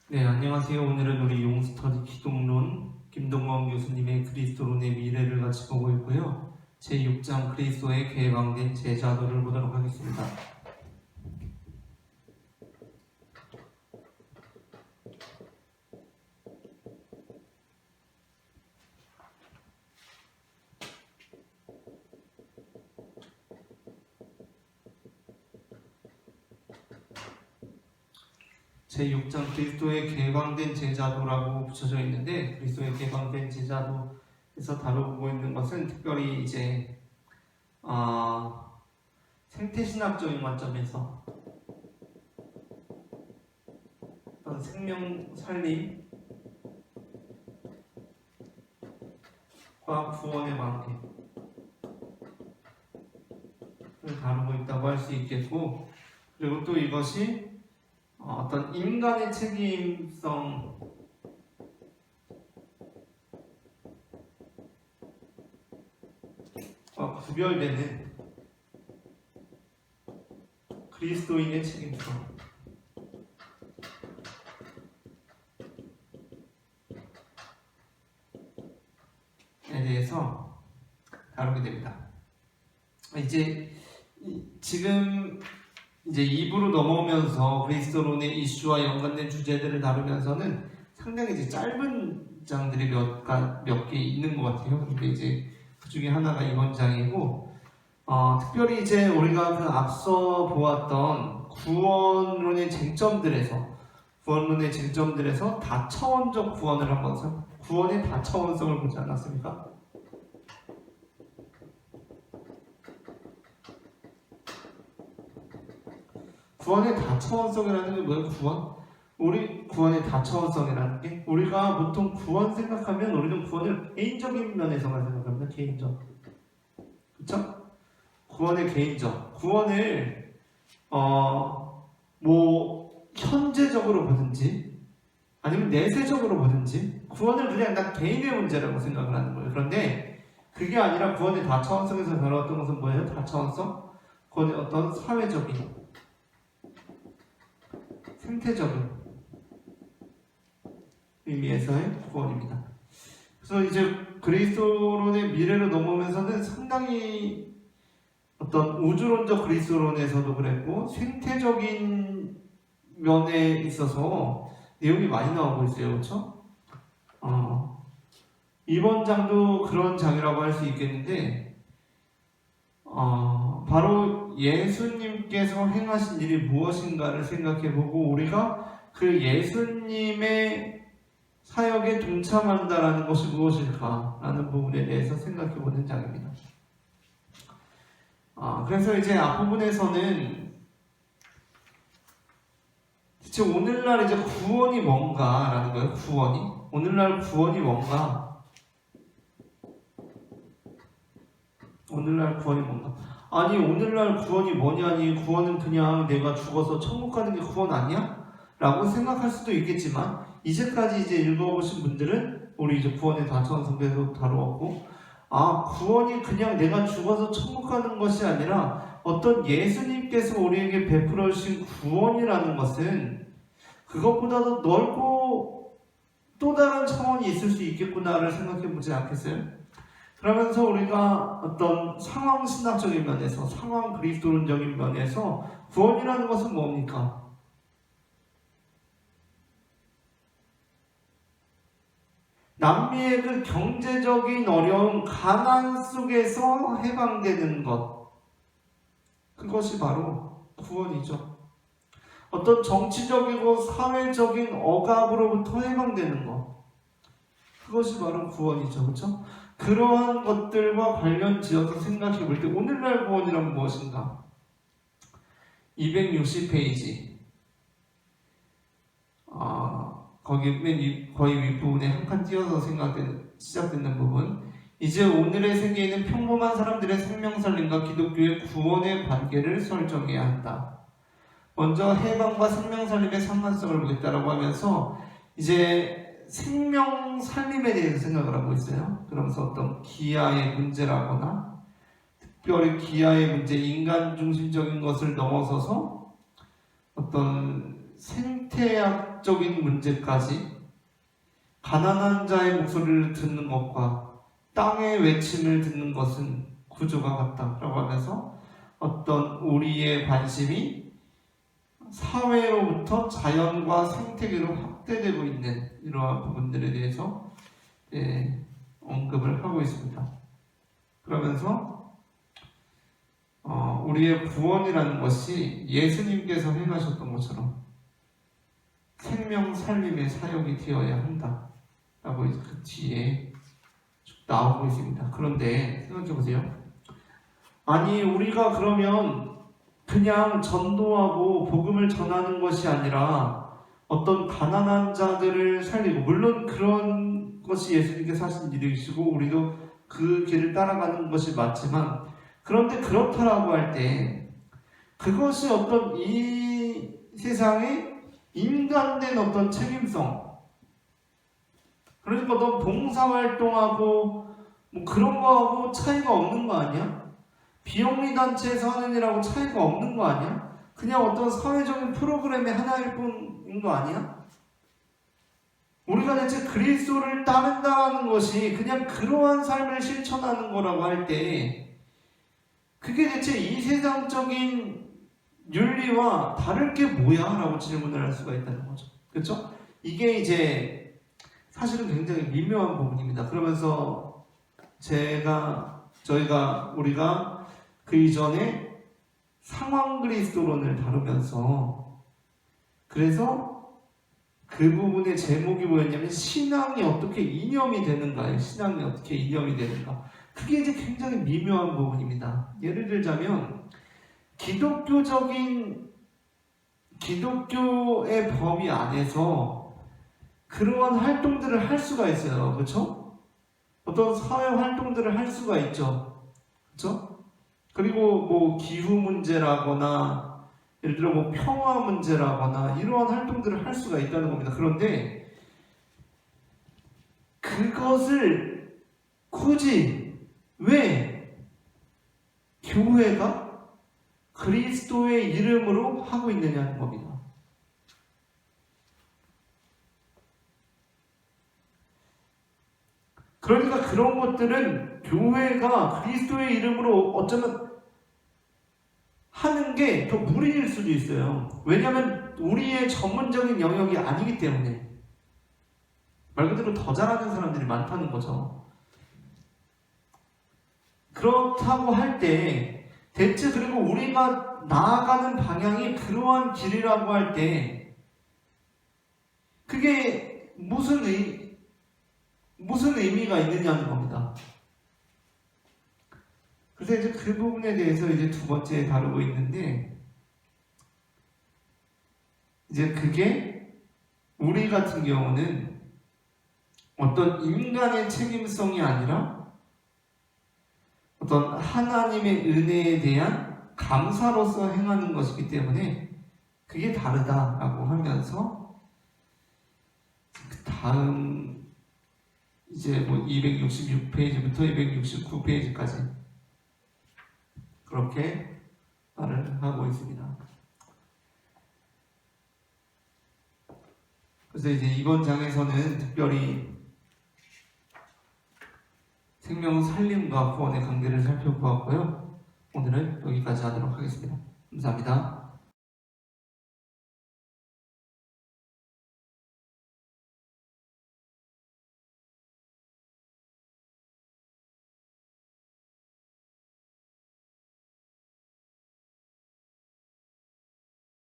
네, 안녕하세요. 오늘은 우리 용스터디 기독론 김동원 교수님의 그리스도론의 미래를 같이 보고 있고요. 제6장 그리스도의 개방된 제자도를 보도록 하겠습니다. 제6장 그리스도의 개방된 제자도라고 붙여져 있는데, 그리스도의 개방된 제자도에서 다루고 있는 것은 특별히 이제 생태신학적인 관점에서 어떤 생명 살림과 구원의 관계를 다루고 있다고 할 수 있겠고, 그리고 또 이것이 어떤 인간의 책임성과 구별되는 그리스도인의 책임성에 대해서 다루게 됩니다. 지금 2부로 넘어오면서 그리스도론의 이슈와 연관된 주제들을 다루면서는 상당히 이제 짧은 장들이 몇 개 있는 것 같아요. 근데 이제 그 중에 하나가 이번 장이고, 특별히 이제 우리가 그 앞서 보았던 구원론의 쟁점들에서 다차원적 구원을 구원의 다차원성을 보지 않았습니까? 구원의 다차원성이라는 게 뭐예요? 구원의 다차원성이라는 게, 우리가 보통 구원 생각하면 우리는 구원을 개인적인 면에서만 생각합니다. 개인적. 그쵸? 구원의 개인적. 구원을, 현재적으로 보든지, 아니면 내세적으로 보든지, 구원을 그냥 난 개인의 문제라고 생각을 하는 거예요. 그런데 그게 아니라 구원의 다차원성에서 다루었던 것은 뭐예요? 다차원성? 구원의 어떤 사회적인, 생태적인 의미에서의 구원입니다. 그래서 이제 그리스도론의 미래로 넘어오면서는 상당히 어떤 우주론적 그리스도론에서도 그랬고 생태적인 면에 있어서 내용이 많이 나오고 있어요. 그렇죠? 이번 장도 그런 장이라고 할 수 있겠는데, 바로 예수님께서 행하신 일이 무엇인가를 생각해보고 우리가 그 예수님의 사역에 동참한다라는 것이 무엇일까라는 부분에 대해서 생각해보는 장입니다. 그래서 이제 앞부분에서는 대체 오늘날 이제 구원이 뭔가라는 거예요. 오늘날 구원이 뭔가? 오늘날 구원이 뭔가? 아니, 오늘날 구원이 뭐냐니, 구원은 그냥 내가 죽어서 천국 가는 게 구원 아니야? 라고 생각할 수도 있겠지만, 이제까지 이제 읽어보신 분들은 우리 이제 구원의 다차원성에서 다루었고, 구원이 그냥 내가 죽어서 천국 가는 것이 아니라 어떤 예수님께서 우리에게 베풀어 주신 구원이라는 것은 그것보다도 넓고 또 다른 차원이 있을 수 있겠구나를 생각해 보지 않겠어요? 그러면서 우리가 어떤 상황 신학적인 면에서, 상황 그리스도론적인 면에서 구원이라는 것은 뭡니까? 남미의 그 경제적인 어려움, 가난 속에서 해방되는 것, 그것이 바로 구원이죠. 어떤 정치적이고 사회적인 억압으로부터 해방되는 것, 그것이 바로 구원이죠. 그렇죠? 그러한 것들과 관련 지어서 생각해 볼 때 오늘날 구원이란 무엇인가? 260페이지 거기 거의 윗부분에 한 칸 띄어서 시작되는 부분. 이제 오늘의 세계에는 평범한 사람들의 생명살림과 기독교의 구원의 관계를 설정해야 한다. 먼저 해방과 생명살림의 상관성을 보겠다라고 하면서 이제 생명살림에 대해서 생각을 하고 있어요. 그러면서 어떤 기아의 문제라거나 특별히 기아의 문제, 인간 중심적인 것을 넘어서서 어떤 생태학적인 문제까지 가난한 자의 목소리를 듣는 것과 땅의 외침을 듣는 것은 구조가 같다라고 하면서 어떤 우리의 관심이 사회로부터 자연과 생태계로 확대되고 있는 이러한 부분들에 대해서 언급을 하고 있습니다. 그러면서 우리의 구원이라는 것이 예수님께서 행하셨던 것처럼 생명 살림의 사역이 되어야 한다라고 그 뒤에 쭉 나오고 있습니다. 그런데 생각해 보세요. 아니 우리가 그러면 그냥 전도하고 복음을 전하는 것이 아니라 어떤 가난한 자들을 살리고, 물론 그런 것이 예수님께서 하신 일이시고 우리도 그 길을 따라가는 것이 맞지만, 그런데 그렇다라고 할 때 그것이 어떤 이 세상의 인간된 어떤 책임성, 그러니까 어떤 봉사활동하고 뭐 그런 거하고 차이가 없는 거 아니야? 비영리단체에서 하는 일하고 차이가 없는 거 아니야? 그냥 어떤 사회적인 프로그램의 하나일 뿐인 거 아니야? 우리가 대체 그리스도를 따른다는 것이 그냥 그러한 삶을 실천하는 거라고 할 때, 그게 대체 이 세상적인 윤리와 다를 게 뭐야? 라고 질문을 할 수가 있다는 거죠. 그렇죠? 이게 이제 사실은 굉장히 미묘한 부분입니다. 그러면서 우리가 그 이전에 상황 그리스도론을 다루면서, 그래서 그 부분의 제목이 뭐였냐면 신앙이 어떻게 이념이 되는가예요. 신앙이 어떻게 이념이 되는가. 그게 이제 굉장히 미묘한 부분입니다. 예를 들자면 기독교의 범위 안에서 그러한 활동들을 할 수가 있어요. 그렇죠? 어떤 사회 활동들을 할 수가 있죠. 그렇죠? 그리고 뭐 기후 문제라거나 예를 들어 뭐 평화 문제라거나 이러한 활동들을 할 수가 있다는 겁니다. 그런데 그것을 굳이 왜 교회가 그리스도의 이름으로 하고 있느냐는 겁니다. 그러니까 그런 것들은 교회가 그리스도의 이름으로 어쩌면 하는 게 더 무리일 수도 있어요. 왜냐하면 우리의 전문적인 영역이 아니기 때문에. 말 그대로 더 잘하는 사람들이 많다는 거죠. 그렇다고 할 때 대체 그리고 우리가 나아가는 방향이 그러한 길이라고 할 때 그게 무슨 의미가 있느냐는 겁니다. 그래서 이제 그 부분에 대해서 이제 두 번째 다루고 있는데, 이제 그게 우리 같은 경우는 어떤 인간의 책임성이 아니라 어떤 하나님의 은혜에 대한 감사로서 행하는 것이기 때문에 그게 다르다라고 하면서 그 다음 이제 뭐 266페이지부터 269페이지까지 그렇게 말을 하고 있습니다. 그래서 이제 이번 장에서는 특별히 생명 살림과 구원의 관계를 살펴보았고요. 오늘은 여기까지 하도록 하겠습니다. 감사합니다.